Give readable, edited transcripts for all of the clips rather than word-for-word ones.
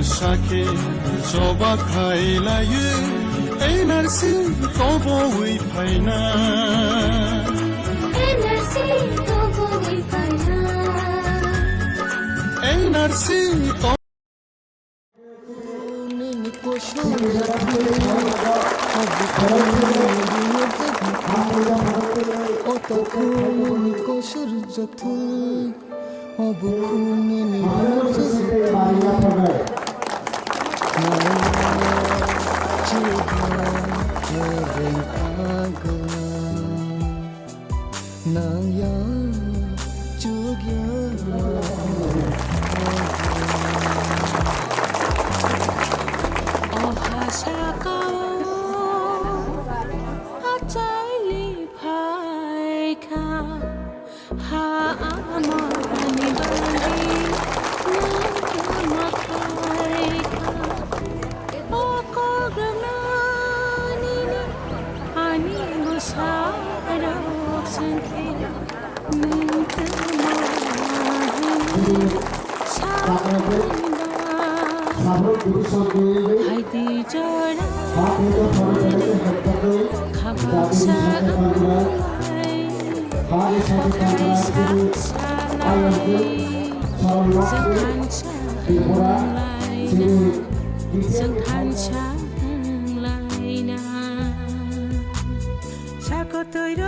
Sake coba khailaye enersi tobo ui phaina enersi tobo ui phaina enersi to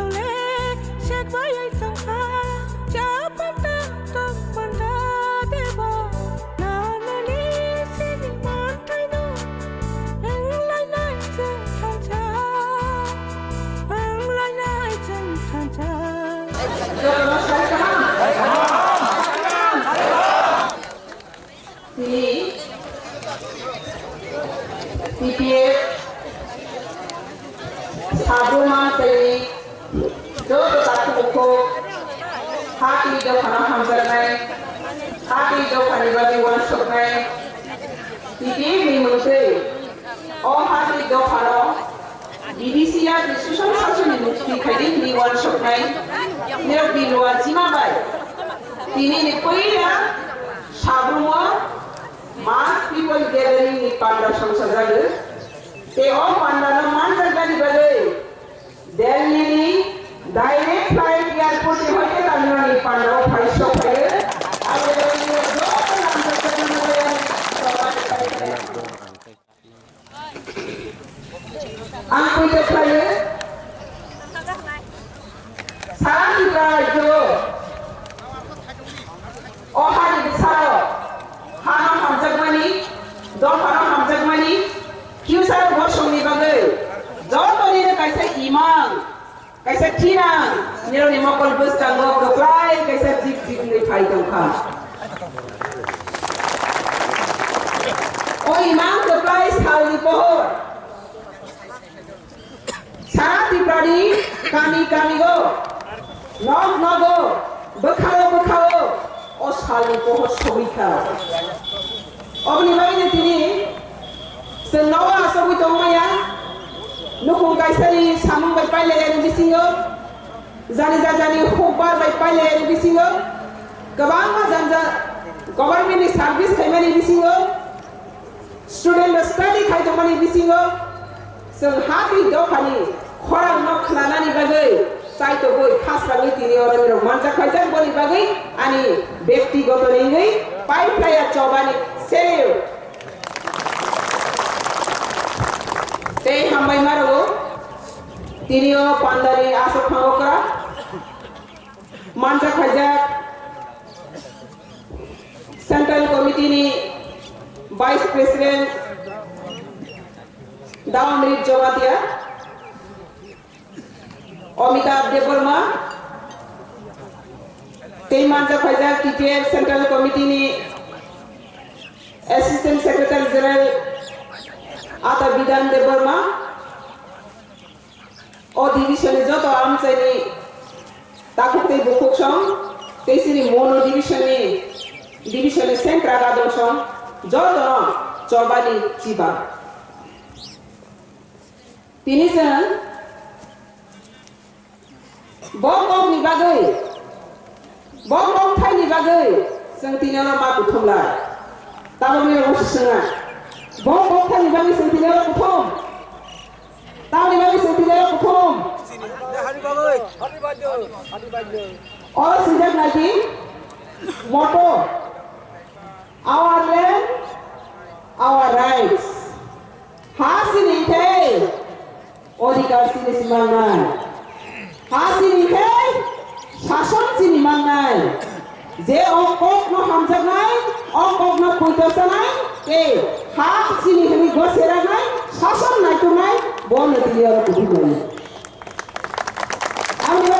Central Committee ni Vice President Dawnrit Jomatia, Amitabh Devarma, Teimanja Khajak TTF Central Committee ni Assistant Secretary General आता बिधान देबरमा अधिवेशने जत आमचाहिनि ताकुक्तै बुकुकसं त्यसरी mono डिभिसननि सेंक्रा गादोंसं जत चबानि Chiba तिनिजों बकनि बागै बकं थाइनि बागै जों तिनियाव मा बुथुमलाय ताबनि रससङा बकं थाइनि बागै जों तिनियाव बुथुम ताबनि बागै जों तिनियाव बुथुम और सिजक नाकी मोटो our land our rights हासिनि थे अधिकार सिनि सिमांनाय हासिनि थे शासन सिनि मांनाय जे अकक न हामजानाय अकक न कुइतसानाय के हा सिनि हनि गसेरानाय शासन नायथुनाय बन दियार बुथुमनाय आंनि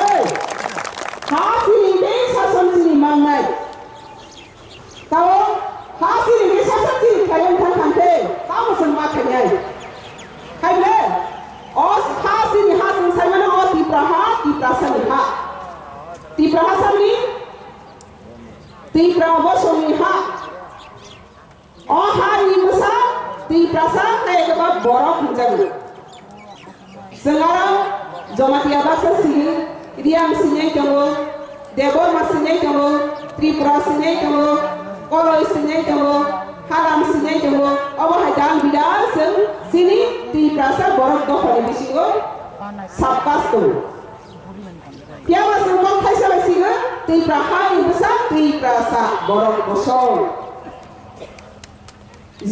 हा सिनि थे शासन सिनि मांनाय ताव हा सिनि थे शासन सिनि थायन थांथे ताव जों मा थायनाय खायले अस हा सिनि हा जों सायमानो अ तिप्रासानि हा तिप्रासानि तिप्रा बसनि हा अ हा इमुसा तिप्रासा खायगबा बरफ होनजागोन जों आरो जमातिया बाक्सा सिनि रियां सिनै दङ देबरमा सिनै दङ त्रिपुरा सिनै दङ कलय सिनै दङ हालाम सिनै दङ अबहाय दां बिदार जों सिनि तिप्रासा बरफ दखलनि बिसिङाव साबकास दङ पियावा जों कम थाइसाबाय सिङो तिप्रा हा इमुसा तिप्रासा बरफ बसं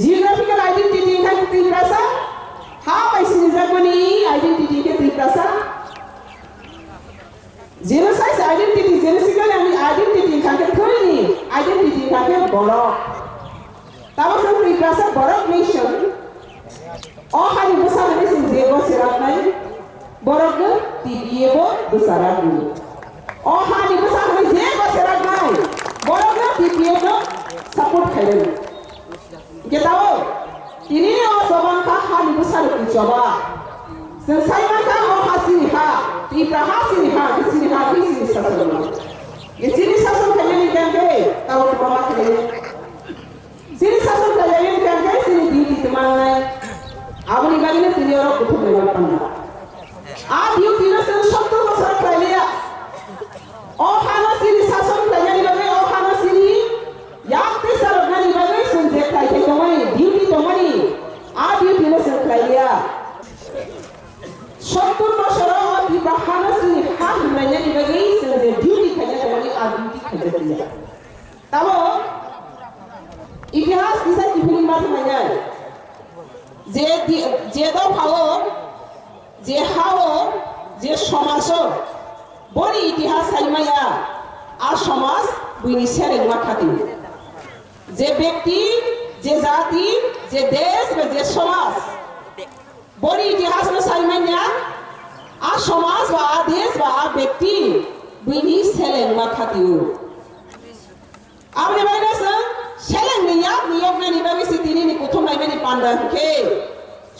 जिअग्राफिकल आइडेंटिटी खाय तिप्रासा हा बायसिनि जागोनि आइडेंटिटी के Tiprasa Genocide identity, genocidical identity kanke thoni identity kanke borok. Tawa sang Tiprasa borok nation. Oh hari besar ni sing zebo serat nai borok ke tibiebo besarat ni. Oh hari besar ni zebo serat nai borok ke tibiebo support khair. Kita tahu ini ni oh soban kah hari besar ni coba. Selesai maka oh hasini ha Tipra hasini ha kisini ha kisini sasun kisini sasun kalian kanke tahu kemana kalian sini sasun kalian kanke sini di teman abani bagina tini orang butuh lewat pandang dia tino sen satu masalah kalian oh hana sini sasun kalian bagai oh hana sini yang tesar nani bagai sunjek kalian tomani duty tomani dia tino sen kalian Satu masyarakat di bahana sini hak menjadi bagi sebagai duty kerja kami duty kerja dia. Tahu? इतिहास किसा किफिनी मात मanya. जे दो भावो, जे हावो, जे समासो. बड़ी इतिहास है मया. आ समास बुनी शेरिंग माखाती. जे व्यक्ति, जे जाति, जे देश में जे समास. बड़ी इतिहास में साइमन्या आ समाज व आ देश व आ व्यक्ति बुनी सेलेंग माखातियो आपने बाइना सं सेलेंग नियोग ने निबाबि सितिनि नि कुथुम नाइमेनि पान्दा के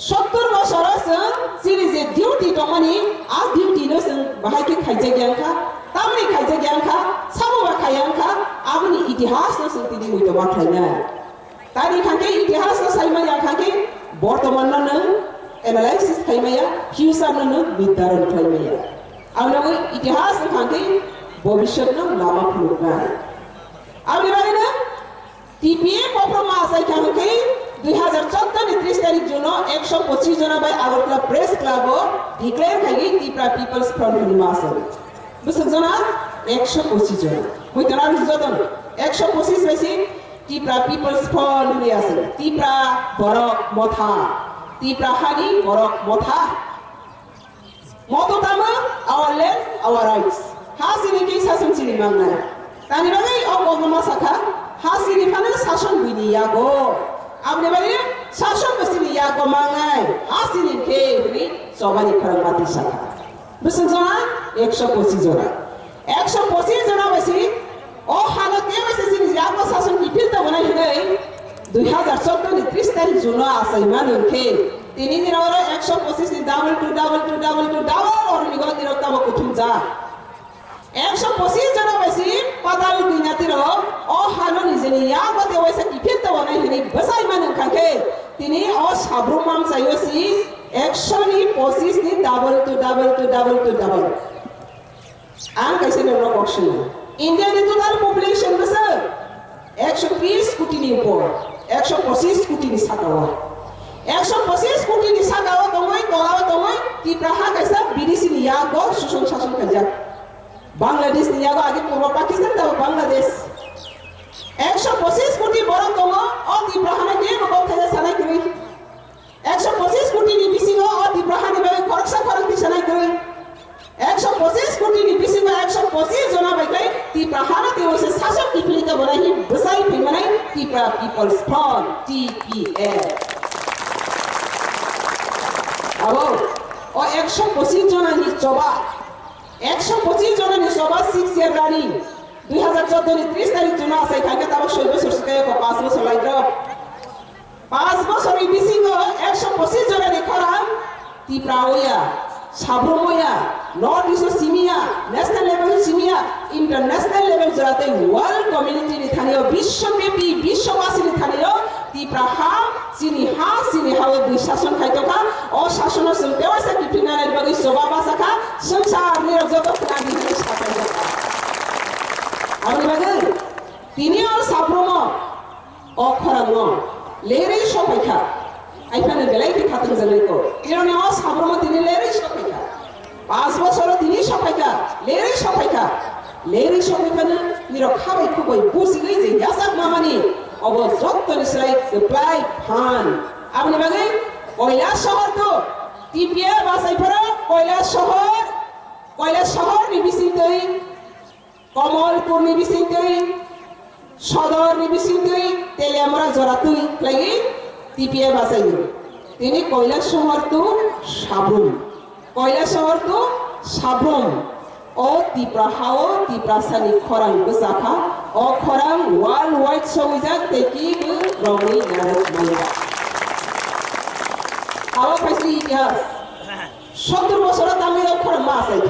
70 बছर सं सिरि जे ड्यूटी दमनि आ ड्यूटी नो सं बाहाय के खाइजे ग्यानखा तामनि खाइजे ग्यानखा साबो बा खायांखा आबनि इतिहास नो सं तिनि मुइतो बाथायना तारि खाके इतिहास नो साइमन्या खाके बर्तमान नो एनालाइसिस खाइमाया फ्यूचर नो निर्धारण खाइमाया आउनाव इतिहास खाके भविष्य नो लामा फुलुगा आउनि बारेनो टीपीए परफॉर्मा आसाय खाके 2014 नि 30 तारिख जुन 125 जना बाय आगरतला प्रेस क्लब डिक्लेयर खाइगे तिप्रा पीपल्स फ्रंट नि मासो बुझ जना 125 जना मुइतरा जतन 125 बायसि तिप्रा पीपल्स फ्रंट नि आसे तिप्रा बरक मथा Tipra hari borok motha moto tama our land our rights hasini ki sasun sini mangna tani bagai ogoma sakha hasini phane sasun bini yago apne bagai sasun basini yago mangai hasini ke bini sobani kharangmati sakha busun jona 125 jona 125 jona basi o halat ke basi sini yago sasun ki pilta banai hinai 2014 नि 30 तारिख जुन आसाय मानुखे তিনি দিনৰ 125 নি double or নিগল দিনৰ তাব কুথুম যা 125 জন বেছি পাতাল দিনাতিৰ অ হানো নিজনি ইয়াগতে ওইছে কিফেতে বনাই হেনি বসাই মান খাকে তিনি অ সাব্রুমাম চাইছি 125 নি ডাবল আং কাইছে নর অপশন ইন্ডিয়ান টোটাল পপুলেশন বসে 130 কোটি নি উপর 125 কোটি নি সাকাওয়া 125 কোটি ni sagawa tomoi tolawa tomoi ti praha kaisa bidisi ni yago susun sasun kaja Bangladesh ni yago age purba Pakistan ta Bangladesh 125 কোটি বড় tomo o ti praha na ge ko kaja sanai kri 125 কোটি ni bisingo o ti praha ni be korsa korang ti sanai kri 125 কোটি ni bisingo 125 jona bai kai ti praha na ti ose sasok ki pilita bonai hi besai pimanai ti pra people's front TPF Abo, o 125 জন ni coba 125 জন ni coba 6 year running 2014 ni 30 তারিখ জনা আছে কাকে তাব 6 বছর থেকে 5 বছর লাইলো 5 বছর বিসিং 125 জন ni খরা তিপ্রাওয়া সাব্রময়া নর্থ ইস্ট সিমিয়া ন্যাশনাল লেভেল সিমিয়া ইন্টারন্যাশনাল লেভেল জরাতে ওয়ার্ল্ড কমিউনিটি ni থানিও বিশ্বব্যাপী বিশ্ববাসী ni থানিও তিপ্রাহা sini hawe di শাসন খাইতকা ও শাসন সলতে ওসা কিপিনানের বাগি সবা বাসাকা সংসার নিরজত খানি সাকাইতকা আমি বাগে তিনি আর সাব্রম অখরাঙ্গ লেরে সবাইখা আইফানে বেলাইতে খাতন জানাইকো এরনে ও সাব্রম তিনি লেরে সবাইখা 5 বছর তিনি সবাইখা লেরে সবাইখা না নির খাবাই খুবই বুঝিগই যে ইয়াসাক মামানি অব যত্ত নিসলাই সাপ্লাই ফান আপনি বাগে কৈলাস শহর তো টিপিয়া বাসাই পড়া কৈলাস শহর নিবিসিতই কমলপুর নিবিসিতই সদর নিবিসিতই তেলিয়ামরা জরাতুই লাগি টিপিয়া বাসাই তিনি কৈলাস শহর তো সাব্রুম ও তিপ্রাসানি খরাং বসাখা ও খরাং ওয়ার্ল্ড ওয়াইড সউজা তেকি রমনি নারক মাইয়া আওয়া পাইছি ইতিহাস 70 বছর তামিল খরাং মাসাই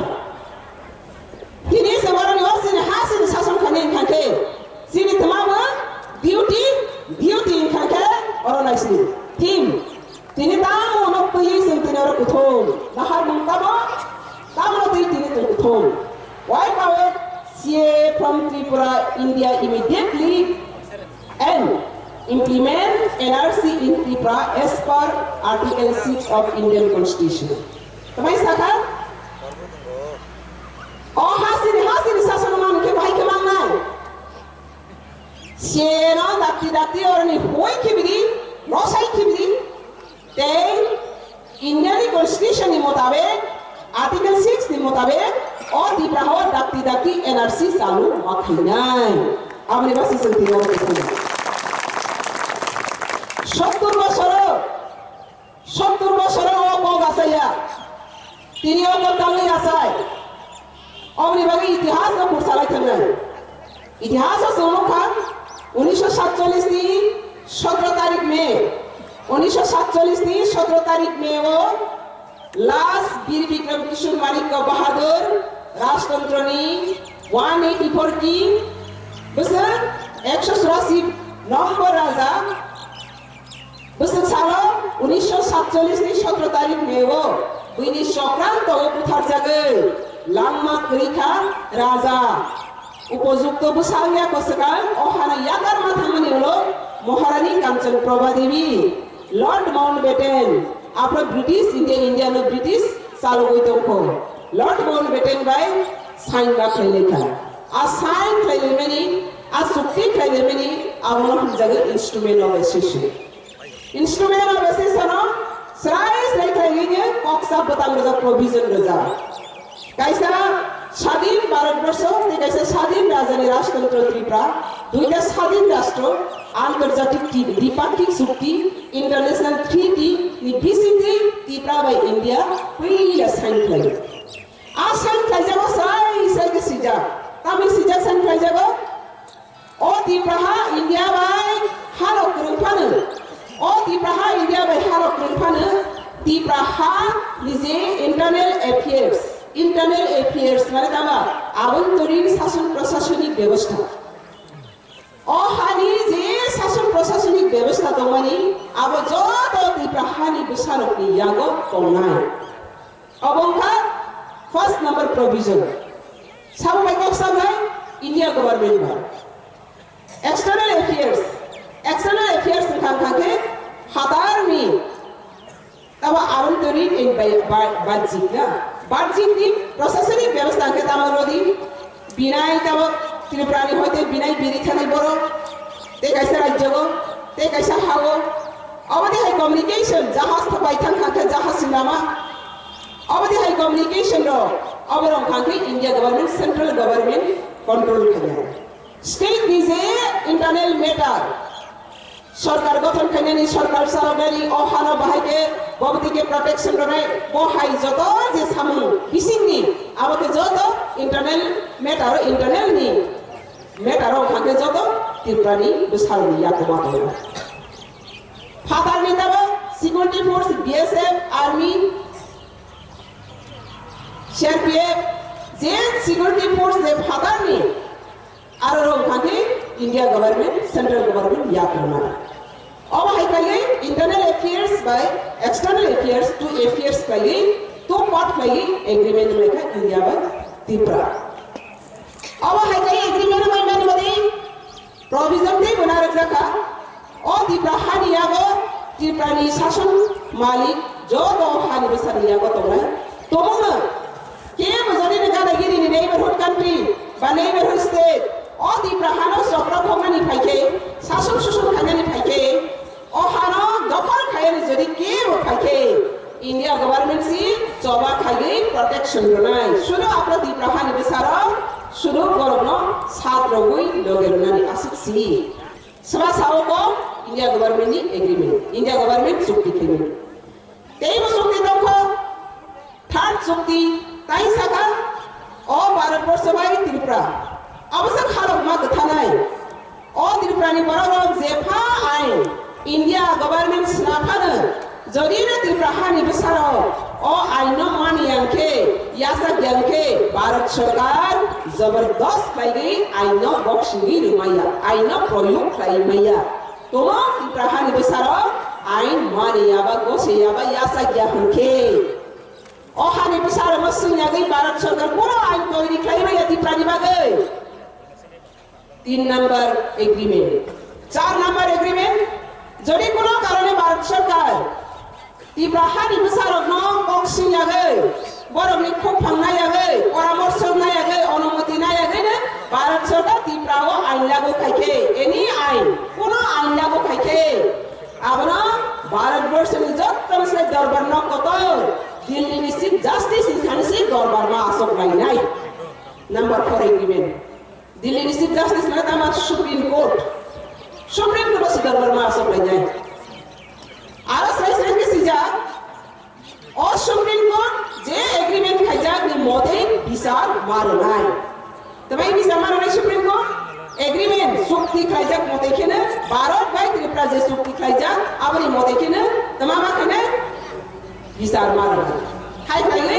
তিনি সেবারনি ওসিন হাসিন শাসন খানে খাকে সিনি তমামা বিউটি খাকে অরনাইছি তিনি তাম অনপই সেন্তিনর কুথম Nahar মঙ্কাবা Tamro tini tukuthong. Wipe out CA from Tripura, India immediately and implement NRC in Tripura as per Article 6 of Indian Constitution. Tamai saka? Oh hasini sasana man ke bhai ke mangna. CA no dati or ni hoi kibidi, rosai kibidi. Then Indian Constitution ni mutabik Article 6 di mutabik और दिप्राहो दाती NRC चालू माखिनाय आपने बस इसे तीनों को देखो 70 বছর ও কগ আসাইয়া তিনিও গতালি আসাই আপনি বাকি ইতিহাস না পুরসালাই থাকলেন ইতিহাস সমখান 1947 নি 17 তারিখ মে 1947 নি 17 তারিখ মে ও लास्ट वीर विक्रम किशोर माणिक बहादुर राजतंत्र ने 184 की बसर 184 नंबर राजा बसर सालो 1947 ની 17 તારીખ મેવો બુઈની সংক্রান্ত পুথার জাগে লাম্মা করিখা রাজা উপযুক্ত বুসাঙ্গিয়া কসকাল ওহানা ইয়াকার মাথা মানে হলো Maharani Kanchan Prabha Devi Lord Mountbatten After British India no British salu goitoko Lord Mountbatten by sign ba khailekha a sign khailemeni a sukti khailemeni amon jaga instrument of accession srai khailenge koksa batam raja provision raja kaisa স্বাধীন ভারতবর্ষ কাইসা স্বাধীন রাজধানী রাষ্ট্রতন্ত্র ত্রিপুরা দুইটা স্বাধীন রাষ্ট্র আন্তর্জাতিক দ্বিপাক্ষিক চুক্তি international treaty নিবিসিতে ত্রিপুরা বাই ইন্ডিয়া পইলা সাইন খাইলো আ সাইন খাইজাব সাইকে সিজা তামি সিজা সাইন খাইজাব ও ত্রিপুরা ইন্ডিয়া বাই হারক রুফানো ও ত্রিপুরা ইন্ডিয়া বাই হারক রুফানো তিপ্রাহা নিজে ইন্টারনাল অ্যাফেয়ার্স মানে তামা আভ্যন্তরীণ শাসন প্রশাসনিক ব্যবস্থা অহানি যে শাসন প্রশাসনিক ব্যবস্থা দমানি আবো যত তিপ্রাহানি বিচারকনি ইয়াগো তংনাই অবংকা ফার্স্ট নাম্বার প্রভিজন সাববাই কক সাবলাই ইন্ডিয়া গভর্নমেন্ট বা external affairs খানখাকে হাতারনি তাবা আভ্যন্তরীণ এই বাহ্যিক প্রশাসনিক ব্যবস্থাকে তামারদি বিনাই তাবা ত্রিপুরানি হইতে বিনাই বিরিখানি বড় তে কাইসা রাজ্য তে কাইসা হাও অবধি হাই কমিউনিকেশন জাহাজ থাকাই খানখাকে জাহাজ সিনামা অবধি হাই কমিউনিকেশন র অবরং খানকে India government central government control খানে স্টেট নিজে ইন্টারনাল ম্যাটার সরকার গঠন খাইনানি সরকার সারাগারি অহানো বাহাইকে ববদিকে প্রটেকশন রনাই বহাই যত যে সামু বিসিংনি আমাকে যত ইন্টারনাল নি ম্যাটার ওখানে যত ত্রিপুরানি বিসারনি ইয়াকমাত ফাদার নিতাবা security force BSF army CRPF যে সিকিউরিটি ফোর্স যে ফাদার নি আর ওখানে ইন্ডিয়া গভর্নমেন্ট সেন্ট্রাল গভর্নমেন্ট ইয়াকমা अब हाई कहिए इंटरनल अफेयर्स बाय एक्सटर्नल अफेयर्स टू अफेयर्स कहिए तो पार्ट कहिए एग्रीमेंट में का इंडिया बा त्रिपुरा अब हाई कहिए एग्रीमेंट में मैंने बता प्रोविजन दे बना रखा और त्रिपुरा हानिया को त्रिपुरानी शासन मालिक जो दो हानि बसरिया को तो ना के मजरी ने गाना गिरी ने नेबरहुड कंट्री बा नेबरहुड स्टेट और त्रिपुरा हानो सप्रा खमानि फाइके शासन सुसन खानानि फाइके अहानो दखल खायनि जदि के फाइके इंडिया गवर्नमेंट सी चबा खाइगे प्रोटेक्शन रनाय सुनो आपरा त्रिपुरा हानि बिसारो सुनो गरबनो सात रगुई लगेरनानि आसिकसी सभा सावको इंडिया गवर्नमेंट नि एग्रीमेंट इंडिया गवर्नमेंट चुक्ति खेलो तेइबो चुक्ति दखो थर्ड चुक्ति ताई साखा ओ भारतवर्ष बाय त्रिपुरा अवश्य खारक मा गथानाय ओ त्रिपुरानि बररम जेफा आइन इंडिया गवर्नमेंट स्नाफानो जदिनो त्रिपुरा हानि बिसारो ओ आइन मानियांखे यासा ग्यानखे भारत सरकार जबरदस्त लाइगे आइन बक्सिंगी रुमाया आइन प्रयोग खाइमाया तोमा त्रिपुरा हानि बिसारो आइन मानियाबा गोसेयाबा यासा ग्यानखे ओ हानि बिसारो मसिंयागै भारत सरकार कोनो आइन तैरि खाइमाया त्रिपुरानि बागै 3 नंबर एग्रीमेंट 4 नंबर एग्रीमेंट जदि कोनो कारणे भारत सरकार त्रिपुरा हानि बिसारक न बक्सिं यागै बरमनि खोप फांनाय यागै परामर्श नायागै अनुमति नायागै ने भारत सरकार त्रिपुराओ आइन लागू खाइखे एनी आइन कोनो आइन लागू खाइखे आबना भारतवर्षनि जत्तनसे दरबार न कत दिल्लीनि चिफ जस्टिस इनखानसि दरबारमा आसक लाइनाय number 4 agreement Delhi chief justice में तमा सुप्रीम कोर्ट से दरबार में आसक ले जाए आरस राइसन के सिजा और सुप्रीम कोर्ट जे एग्रीमेंट खाइजा नि मोदे विचार मारनाय तबाई विचार मारनाय सुप्रीम कोर्ट एग्रीमेंट चुक्ति खाइजा मोदे खेने भारत बाय त्रिपुरा जे चुक्ति खाइजा आबरी मोदे खेने तमा मा खेने विचार मारनाय हाय खाइले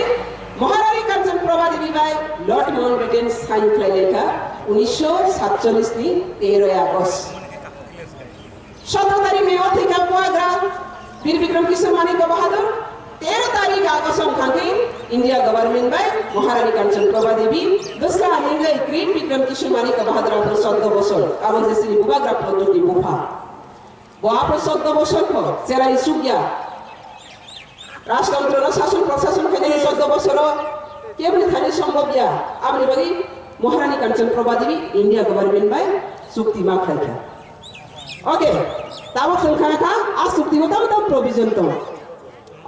महारानी कांचन प्रभा देवी बाय लॉर्ड माउंटबेटन साइन खाइलेखा 1947 ni 13 Agustus 17 तारीख में और थे क्या पुआग्रा वीर विक्रम किशोर मानिक बहादुर 13 तारीख आगस्ट खाके इंडिया गवर्नमेंट बाय महारानी कांचन प्रभा देवी दूसरा आनेंगे ग्रेट विक्रम किशोर मानिक बहादुर आपन 14 বছর आबो जेसिनि बुबाग्रा प्रतुति बुफा बापन 14 বছর को जेरा इसुगिया राष्ट्रतंत्र शासन प्रशासन के 14 বছর केबनि थानि सम्भवया आबनि बगी महारानी कांचन प्रभा देवी इंडिया गवर्नमेंट बाय चुक्ति मा खाइखा ओके ताबो संखाना था आ चुक्ति को तम प्रोविजन तो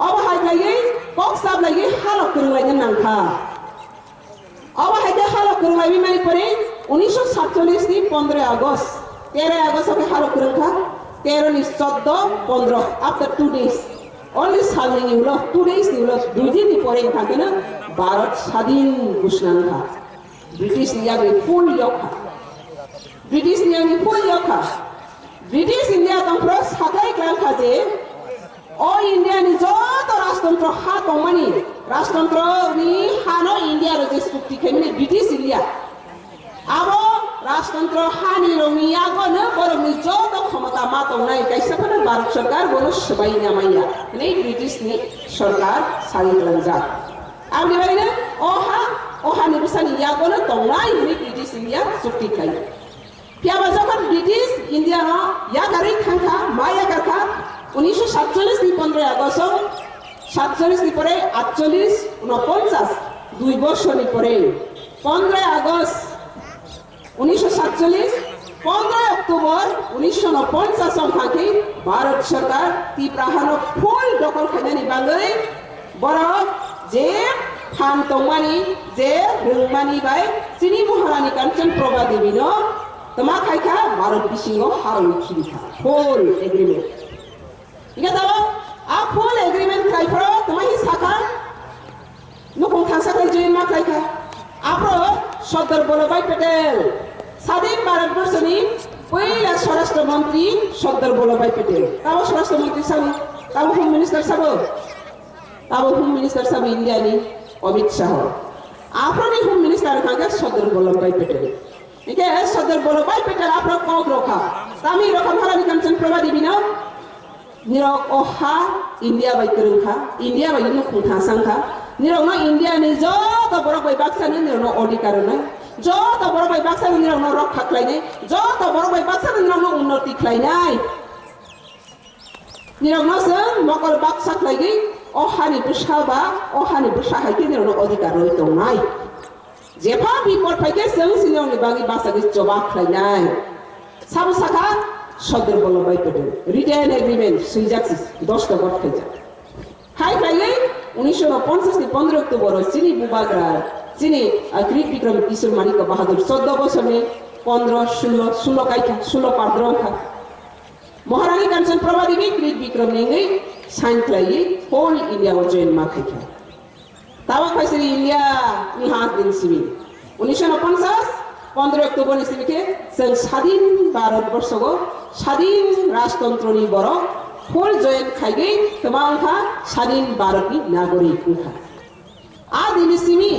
अब हाय खाइए कक साब लागि हालक कुरुलाइने नांखा अब हायके हालक कुरुलाइबि मानि परे 1947 नि 15 अगस्त 13 अगस्त के हालक कुरुखा 13 नि 14 15 आफ्टर 2 days only सालनि उलो 2 days नि उलो दुई दिन परे थाकेन भारत स्वाधीन घोषणा था ब्रिटिश इंडिया में फुल योखा ब्रिटिश इंडिया में full Yokha British India तंफ्रो साथाय claim खाजे ओ इंडिया नि जो तो राजतंत्र हा तंगमानि राजतंत्र नि हानो इंडिया रो जे सुक्ति खाइमानि ब्रिटिश इंडिया आबो राजतंत्र हानि रंनि आगोनो बरंनि जत क्षमता मा दंनाय गाइसाफोर भारत सरकार बोनो सबाय नामाया नै ब्रिटिश नि सरकार सालिलांजा आबो बेबायदिनो अहानि बिसानि यागोनो दंनाय नै ब्रिटिश इंडिया सुक्ति खाइ पियाबा जखन ब्रिटिश इंडिया न यागारि थांखा माया गाखा 1947 नि 15 আগস্ট 47 नि परे 48 49 দুই বছরনি পরে 15 আগস্ট 1947 15 অক্টোবর 1949 সংখ্যাকে ভারত সরকার তীব্রাহানো ফুল দখল খাইনানি বাঙ্গৈ বড় যে ফান তংমানি যে রংমানি বাই চিনি মহারানী কাঞ্চন প্রভা দেবীন তোমা খাইখা ভারত বিসিङ হারুই খিরিখা ফুল এগ্রিমেন্ট ইগা দাও आ फुल एग्रीमेंट खाइफ्रो तमाहि साखा नखं थांसाखै जैन मा खाइखा आप्रो सरदार वल्लभभाई पटेल स्वाधीन भारतवर्षनि पहिला स्वराष्ट्र मन्त्री सरदार वल्लभभाई पटेल ताबो स्वराष्ट्र मन्त्री साबो ताबो होम मिनिस्टर साबो इन्डियानि अमित शाह आफ्रोनि होम मिनिस्टर खाके सरदार वल्लभभाई पटेल इके सरदार वल्लभभाई पटेल आफ्रो कक रखा तामी रखा महारानी काञ्चन प्रभा देवी न निरक अहा इंडिया बाय करंखा इंडिया बाय नु खुंथा सांखा निरक न इंडिया नि जत बरक बाय बाक्सा नि निरक न अधिकार न जत बरक बाय बाक्सा नि निरक न रक्षा खलायने जत बरक बाय बाक्सा नि निरक न उन्नति खलायनाय निरक न जों मकर बाक्सा खलायगै अहानि बुसाबा अहानि बुसाहायके निरक न अधिकार रय दंनाय जेफा बिपद फायके जों सिनियरनि बागै बासागै जवाब खलायनाय साबो साखा सरदार वल्लभभाई पटेल रिटेन एग्रीमेंट सुइजाक्सिस 10 गट खाइजा हाय खाइयै 1950 नि 15 अक्टोबर चिनी बुबाग्रा चिनी ग्रीक विक्रम किशोर मानिक बहादुर 14 बछरनि 15 16 काइखा 16 पाद्रखा महारानी काञ्चन प्रभा देवी ग्रीक विक्रम निङै साइन खाइयै होल इंडिया जैन मा खाइखा तावा खाइसरि इंडिया नि हात दिन सिबि 1950 15 अक्टोबर निसिबिके जों स्वाधीन भारतवर्ष गो स्वाधीन राजतंत्रनि बर फुल जयन खाइगै तमांखा स्वाधीन भारतनि नागरिक उखा आ दिनिसिमि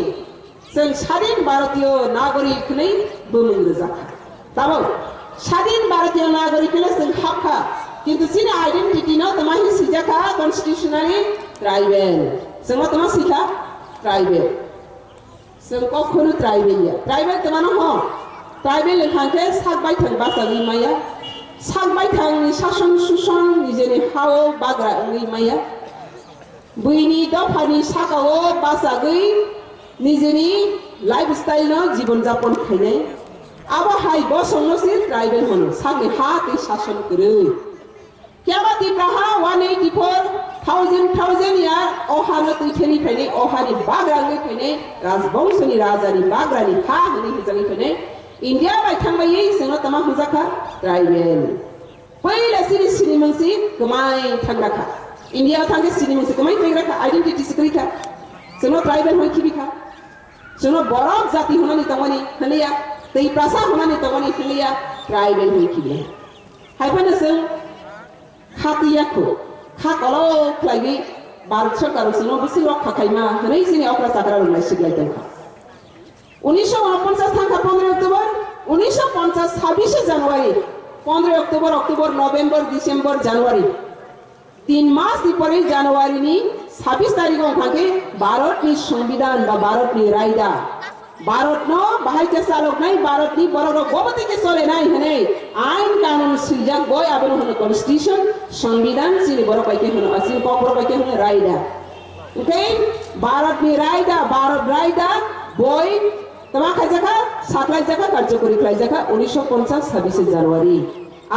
जों स्वाधीन भारतीय नागरिक नै बुमुंग जाखा ताबो स्वाधीन भारतीय नागरिक नै जों हाखा किन्तु सिनि आइडेंटिटी न तमाहि सिजाखा कन्स्टिट्यूशनली ट्राइबल जों तमा सिखा ट्राइबल जों कखनो ट्राइबल तमानो ह ट्राइबल लेखांके सागबाय थां बासागै माया सागबाय थांनि शासन सुसन निजेनि हाव बाग्रा ओंगै माया बैनि दफानि सागाव बासागै निजेनि लाइफ स्टाइल न जीवन यापन खाइनाय आबा हाय बसंनोसि ट्राइबल होनो सागै हा के शासन करै केबा दिब्राहा 184,000 यार अहानो तैथेनि फैनाय अहानि बाग्रानि फैनाय राजबंशनि राजानि बाग्रानि हा होनै हिजानि फैनाय इंडिया बाय थांबायै जोंनो तमा हुजाखा ट्राइबल पहिला सिनि मोनसे गमाय थांग्राखा इंडिया थांगे सिनि मोनसे गमाय थांग्राखा आइडेंटिटी सिक्रिखा जोंनो ट्राइबल होय खिबिखा जोंनो बरफ जाति होनानि तमानि हलिया दै प्रासा होनानि तमानि हलिया ट्राइबल होय खिबि हायफानो जों खातियाखौ खाकलो फ्लाइगै भारत सरकार जोंनो बिसि रक्षा खाइमा हनै सिनि अक्रा साकरा रंनाय सिगलायदोंखा 1949 थांखा 15 अक्टोबर 1950 26 जनवरी 15 अक्टोबर नवेम्बर डिसेम्बर जनवरी 3 मास परे जनवरी नि 26 तारिख थाके भारत नि संविधान बा भारत नि रायदा भारत न बाहायके सालक नै भारत नि बरग गोबती के चले नै हने आइन कानून सिजाक गय आबन होनो कन्स्टिट्यूशन संविधान सिनि बरग पाइके होनो असिन कपर पाइके होनो रायदा ओके भारत नि रायदा बय तमा खाइजाखा साखलाय जाखा कार्यकरी खाइजाखा 1950 26 जनवरी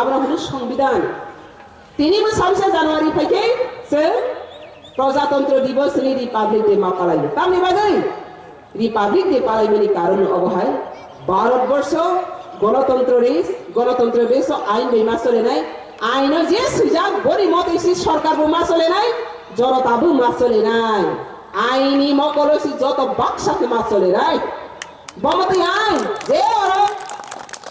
आबन होनो संविधान तिनिबो 26 जनवरी फाइके से प्रजातंत्र दिवस नि रिपब्लिक डे मा पालायो तामनि बागै रिपब्लिक डे पालायनि कारण अबहाय भारतवर्ष गणतंत्र देश आइन बेमा चलेनाय आइन जे सुजाक बरि मतेसि सरकारबो मा चलेनाय जनताबो मा चलेनाय आइनि मकलसि जत बाक्साके मा चलेनाय बमते आइन जे और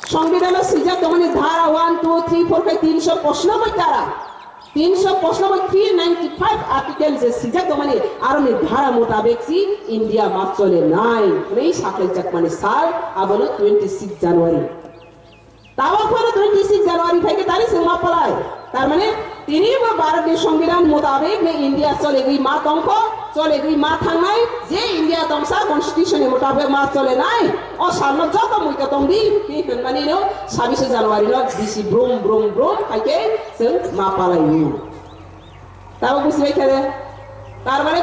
संविधान सिजाक तमनि धारा 1 2 3 4 5 395 धारा 395 आर्टिकल जे सिजक तो माने आरने धारा मुताबिक सी इंडिया मा चले नाय नहीं साकले जक माने साल आबनो 26 जनवरी तावा पर 26 जनवरी फेके तारीख से मा पलाय तार माने তিনি ভারতীয় সংবিধান মোতাবেক নে ইন্ডিয়া চলে গই মা তংখ চলে গই মা থাংনাই যে ইন্ডিয়া তংসা কনস্টিটিউশন মোতাবেক মা চলে নাই ও সামনে যত মুইকা তংদি কি মানে নো 26 জানুয়ারি ল দিছি ব্রুম ব্রুম ব্রুম কাইকে जों মা পালাই তাও বুঝলাই খেলে তার মানে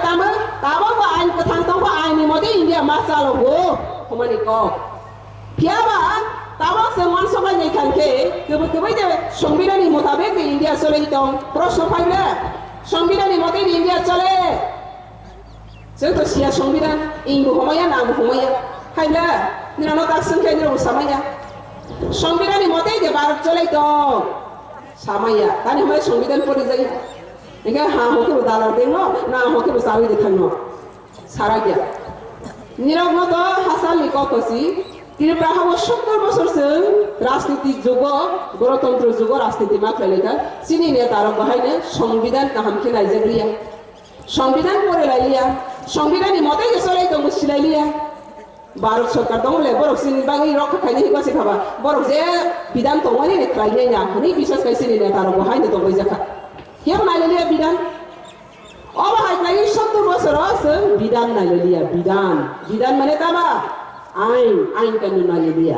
তাবো আইন কথাং তংখ আইনি মতে ইন্ডিয়া মা চালো গো কমানি ক ফিয়াবা তাও সেমন সবাই নেই খানকে কবে যে সংবিধানী মোতাবেক ইন্ডিয়া চলে দিতম প্রশ্ন পাইলে সংবিধানী মতে ইন্ডিয়া চলে जों তো সিয়া সংবিধান ইংবো হমায়া নাম হমায়া খাইলে নিরানো তাকসন খাইলে সামায়া সংবিধানী মতে যে ভারত চলে তো সামায়া তানি হমায় সংবিধান পড়ে যাই একে হা হকে দালার দেন না হকে সাবি দেখান সারা গিয়া নিরগ্নত হাসান লিককসি ত্রিপুরা 70 বছরসो রাজনীতি যুগ গণতন্ত্র যুগ রাজনীতি মাখলাইকা চিনি নে তার বাহাইনে সংবিধান কাহামকে নাইজাগলিয়া সংবিধান পড়ে লাইলিয়া সংবিধানী মতে চলে তো মুসিলাইলিয়া ভারত সরকার দংলে বরক চিনি বাগি রক্ষা খাইনি হিকছে খাবা বরক যে বিধান তংনি নে খাইনি না হনি বিশ্বাস খাইছিনি নে তার বাহাইনে তো বইজাখা কেউ নাইলিয়া বিধান অবাহাই খাই 70 বছর আছে বিধান নাইলিয়া বিধান বিধান মানে তাবা आइन कानून नाले दिया